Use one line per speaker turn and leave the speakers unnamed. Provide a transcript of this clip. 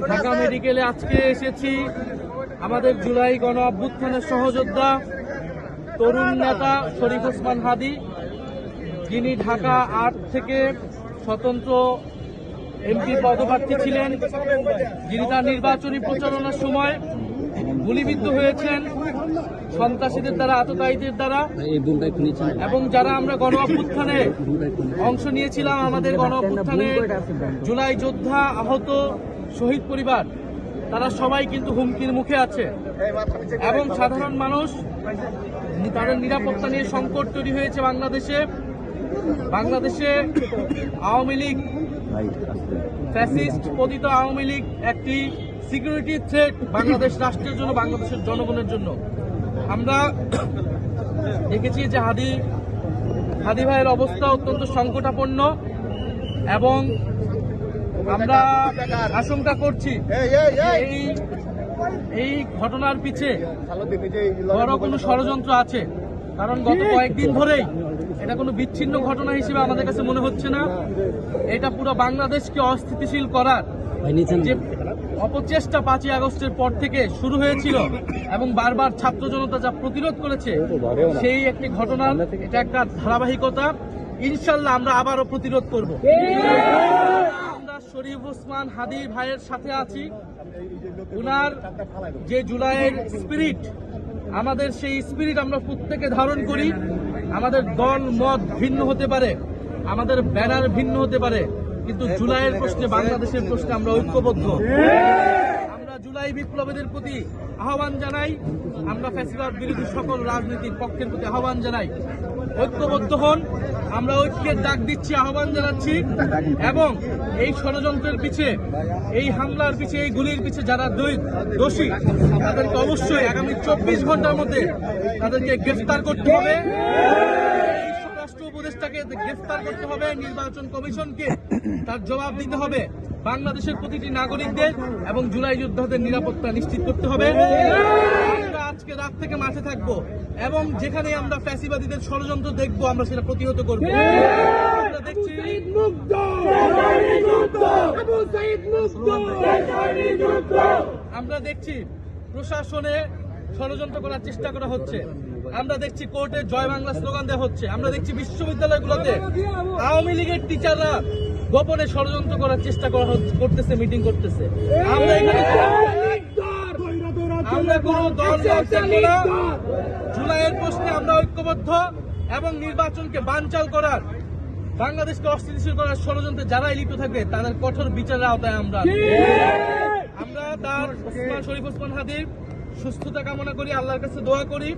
ঢাকা মেডিকেলে আজকে এসেছি আমাদের জুলাই গণ অভ্যুত্থানের সহযোদ্ধা তরুণ নেতা শরীফ ওসমান হাদী, যিনি ঢাকা ৮ থেকে স্বতন্ত্র এমপি পদপ্রার্থী ছিলেন, যিনি তার নির্বাচনী প্রচারণার সময় গুলিবিদ্ধ হয়েছেন সন্ত্রাসীদের দ্বারা, আততায়ীদের দ্বারা। এবং যারা আমরা গণ অভ্যুত্থানে অংশ নিয়েছিলাম, আমাদের গণ অভ্যুত্থানে জুলাই যোদ্ধা, আহত, শহীদ পরিবার, তারা সবাই কিন্তু হুমকির মুখে আছে। এবং সাধারণ মানুষ, তাদের নিরাপত্তা নিয়ে সংকট তৈরি হয়েছে বাংলাদেশে আওয়ামী লীগ, ফ্যাসিস্ট পতিত আওয়ামী লীগ একটি সিকিউরিটি থ্রেট বাংলাদেশ রাষ্ট্রের জন্য, বাংলাদেশের জনগণের জন্য। আমরা দেখেছি যে হাদী ভাইয়ের অবস্থা অত্যন্ত সংকটাপন্ন, এবং আমরা আশঙ্কা করছি এই ঘটনার পিছে বড় কোনো ষড়যন্ত্র আছে। কারণ গত কয়েকদিন ধরেই এটা কোনো বিচ্ছিন্ন ঘটনা হিসেবে আমাদের কাছে মনে হচ্ছে না। এটা পুরো বাংলাদেশকে অস্থিতিশীল করার যে অপচেষ্টা 5ই আগস্টের পর থেকে শুরু হয়েছিল এবং বারবার ছাত্র জনতা যা প্রতিরোধ করেছে, সেই একটি ঘটনা, এটা একটা ধারাবাহিকতা। ইনশাল্লাহ আমরা আবারও প্রতিরোধ করব। আমরা শরীফ ওসমান হাদী ভাইয়ের সাথে আছি। উনার যে জুলাইয়ের স্পিরিট, আমাদের সেই স্পিরিট আমরা প্রত্যেকে ধারণ করি। আমাদের দল মত ভিন্ন হতে পারে, আমাদের ব্যানার ভিন্ন হতে পারে, কিন্তু জুলাইয়ের প্রশ্নে, বাংলাদেশের প্রশ্নে আমরা ঐক্যবদ্ধ। আমরা জুলাই বিপ্লবীদের প্রতি আহ্বান জানাই, আমরা ফ্যাসিবাদ বিরোধী সকল রাজনীতির পক্ষের প্রতি আহ্বান জানাই, ঐক্যবদ্ধ হন। আমরা ঐক্যের ডাক দিচ্ছি, আহ্বান জানাচ্ছি। এবং এই ষড়যন্ত্রের পিছে, এই হামলার পিছে, এই গুলির পিছে যারা দোষী, তাদেরকে অবশ্যই আগামী 24 ঘন্টার মধ্যে তাদেরকে গ্রেফতার করতে হবে। উপদেষ্টাকে গ্রেফতার করতে হবে, নির্বাচন কমিশনকে তার জবাব দিতে হবে, বাংলাদেশের প্রতিটি নাগরিকদের এবং জুলাই যোদ্ধাদের নিরাপত্তা নিশ্চিত করতে হবে। আমরা আজকে রাত থেকে মাঠে থাকবো, এবং যেখানে আমরা ফ্যাসিবাদীদের ষড়যন্ত্র দেখবো, আমরা সেটা প্রতিহত করব। আমরা দেখছি প্রশাসনে ষড়যন্ত্র করার চেষ্টা করা হচ্ছে। আমরা দেখছি কোর্টে জয় বাংলা স্লোগান দেওয়া হচ্ছে। আমরা দেখছি বিশ্ববিদ্যালয়গুলোতে আওয়ামী লীগের টিচাররা গোপনে ষড়যন্ত্র করার চেষ্টা করতেছে, মিটিং করতেছে। আমরা কোনো দল থাকবো না। জুলাইয়ের প্রশ্নে আমরা ঐক্যবদ্ধ, এবং নির্বাচনকে বানচাল করার, বাংলাদেশকে অস্থিতিশীল করার ষড়যন্ত্রে যারাই লিপ্ত থাকবে তাদের কঠোর বিচারের আওতায় আমরা তার শরীফ ওসমান হাদীর সুস্থতা কামনা করি, আল্লাহর কাছে দোয়া করি।